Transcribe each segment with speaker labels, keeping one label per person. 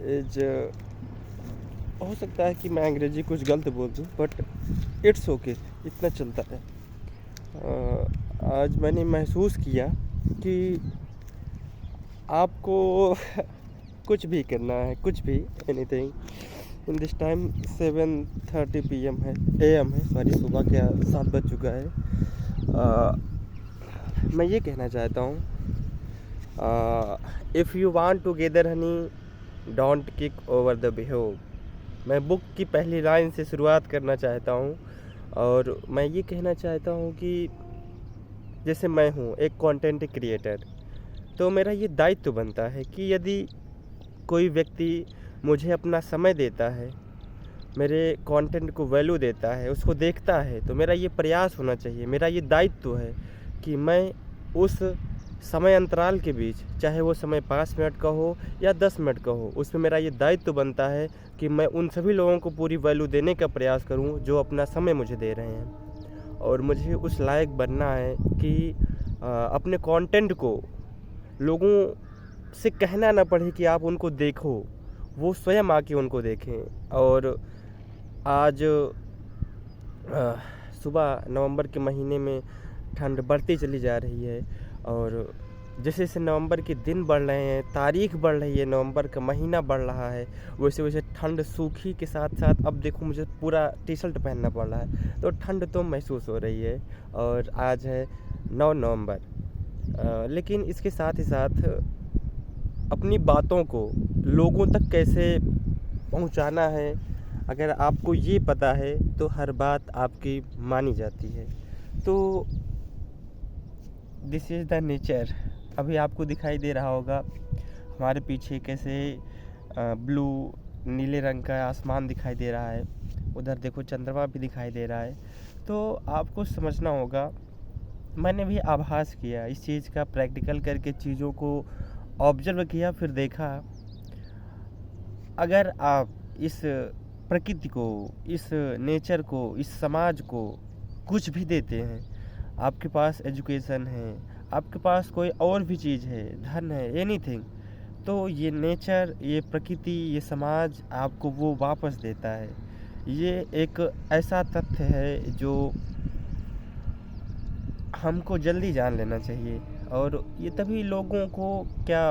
Speaker 1: Is हो सकता है कि मैं अंग्रेजी कुछ गलत बोल दूँ, बट इट्स ओके, इतना चलता है। आज मैंने महसूस किया कि आपको कुछ भी करना है, कुछ भी, anything in this time 7:30 PM है, AM है, सॉरी, सुबह के 7 बज चुका है। मैं ये कहना चाहता हूँ, if you want to gather honey don't kick over the beehive. मैं बुक की पहली लाइन से शुरुआत करना चाहता हूँ और मैं ये कहना चाहता हूँ कि जैसे मैं हूँ एक कंटेंट क्रिएटर, तो मेरा ये दायित्व बनता है कि यदि कोई व्यक्ति मुझे अपना समय देता है, मेरे कंटेंट को वैल्यू देता है, उसको देखता है, तो मेरा ये प्रयास होना चाहिए, मेरा ये दायित्व है कि मैं उस समय अंतराल के बीच, चाहे वो समय 5 मिनट का हो या 10 मिनट का हो, उसमें मेरा ये दायित्व बनता है कि मैं उन सभी लोगों को पूरी वैल्यू देने का प्रयास करूं जो अपना समय मुझे दे रहे हैं। और मुझे उस लायक बनना है कि अपने कंटेंट को लोगों से कहना ना पड़े कि आप उनको देखो, वो स्वयं आके उनको देखें। और आज सुबह नवंबर के महीने में ठंड बढ़ती चली जा रही है और जैसे जैसे नवंबर के दिन बढ़ रहे हैं, तारीख बढ़ रही है, नवंबर का महीना बढ़ रहा है, वैसे वैसे ठंड सूखी के साथ साथ अब देखो मुझे पूरा टी शर्ट पहनना पड़ रहा है, तो ठंड तो महसूस हो रही है। और आज है 9 नवंबर। लेकिन इसके साथ ही साथ अपनी बातों को लोगों तक कैसे पहुंचाना है, अगर आपको ये पता है तो हर बात आपकी मानी जाती है। तो दिस इज़ द नेचर। अभी आपको दिखाई दे रहा होगा हमारे पीछे कैसे ब्लू नीले रंग का आसमान दिखाई दे रहा है, उधर देखो चंद्रमा भी दिखाई दे रहा है। तो आपको समझना होगा, मैंने भी आभास किया इस चीज़ का, प्रैक्टिकल करके चीज़ों को ऑब्जर्व किया, फिर देखा अगर आप इस प्रकृति को, इस नेचर को, इस समाज को कुछ भी देते हैं, आपके पास एजुकेशन है, आपके पास कोई और भी चीज़ है, धन है, एनीथिंग, तो ये नेचर, ये प्रकृति, ये समाज आपको वो वापस देता है। ये एक ऐसा तथ्य है जो हमको जल्दी जान लेना चाहिए। और ये तभी लोगों को क्या,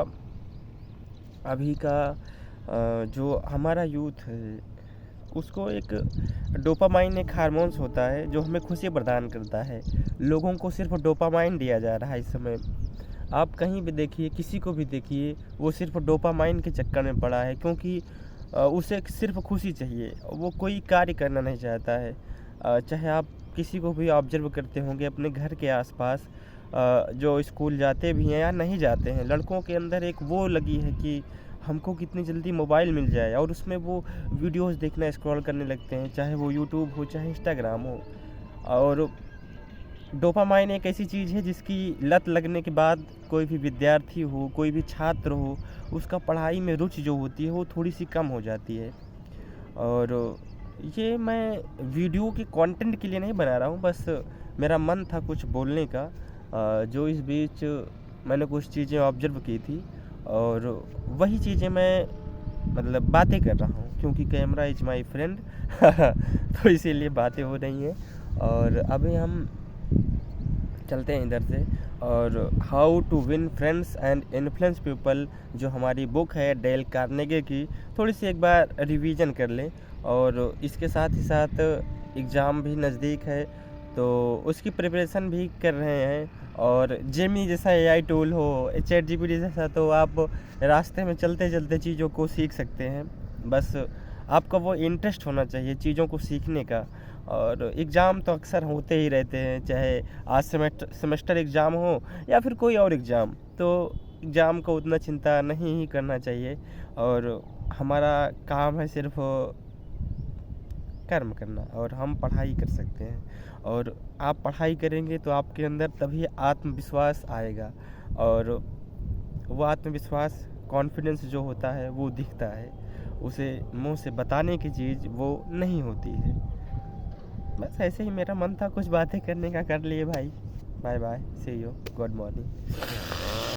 Speaker 1: अभी का जो हमारा यूथ है उसको एक डोपामाइन एक हार्मोन्स होता है जो हमें खुशी प्रदान करता है। लोगों को सिर्फ डोपामाइन दिया जा रहा है इस समय। आप कहीं भी देखिए, किसी को भी देखिए, वो सिर्फ डोपामाइन के चक्कर में पड़ा है, क्योंकि उसे सिर्फ खुशी चाहिए, वो कोई कार्य करना नहीं चाहता है। चाहे आप किसी को भी ऑब्जर्व करते होंगे अपने घर के आसपास, जो स्कूल जाते भी हैं या नहीं जाते हैं, लड़कों के अंदर एक वो लगी है कि हमको कितनी जल्दी मोबाइल मिल जाए, और उसमें वो वीडियोस देखना स्क्रॉल करने लगते हैं, चाहे वो यूट्यूब हो चाहे इंस्टाग्राम हो। और डोपामाइन एक ऐसी चीज़ है जिसकी लत लगने के बाद कोई भी विद्यार्थी हो, कोई भी छात्र हो, उसका पढ़ाई में रुचि जो होती है वो थोड़ी सी कम हो जाती है। और ये मैं वीडियो के कंटेंट के लिए नहीं बना रहा हूँ, बस मेरा मन था कुछ बोलने का। जो इस बीच मैंने कुछ चीज़ें ऑब्जर्व की थी और वही चीज़ें मैं मतलब बातें कर रहा हूँ, क्योंकि कैमरा इज़ माय फ्रेंड तो इसीलिए बातें हो रही हैं। और अभी हम चलते हैं इधर से, और how to win friends and influence people, जो हमारी बुक है डेल कार्नेगी की, थोड़ी सी एक बार रिवीजन कर लें। और इसके साथ ही साथ एग्ज़ाम भी नज़दीक है, तो उसकी प्रिपरेशन भी कर रहे हैं। और जेमिनी जैसा एआई टूल हो, चैट जीपीटी जैसा, तो आप रास्ते में चलते चलते चीज़ों को सीख सकते हैं। बस आपका वो इंटरेस्ट होना चाहिए चीज़ों को सीखने का। और एग्ज़ाम तो अक्सर होते ही रहते हैं, चाहे आज सेमेस्टर एग्ज़ाम हो या फिर कोई और एग्ज़ाम, तो एग्ज़ाम को उतना चिंता नहीं ही करना चाहिए। और हमारा काम है सिर्फ कर्म करना, और हम पढ़ाई कर सकते हैं। और आप पढ़ाई करेंगे तो आपके अंदर तभी आत्मविश्वास आएगा, और वो आत्मविश्वास, कॉन्फिडेंस जो होता है वो दिखता है, उसे मुंह से बताने की चीज़ वो नहीं होती है। बस ऐसे ही मेरा मन था कुछ बातें करने का, कर लिए भाई। Bye bye, see you, good morning.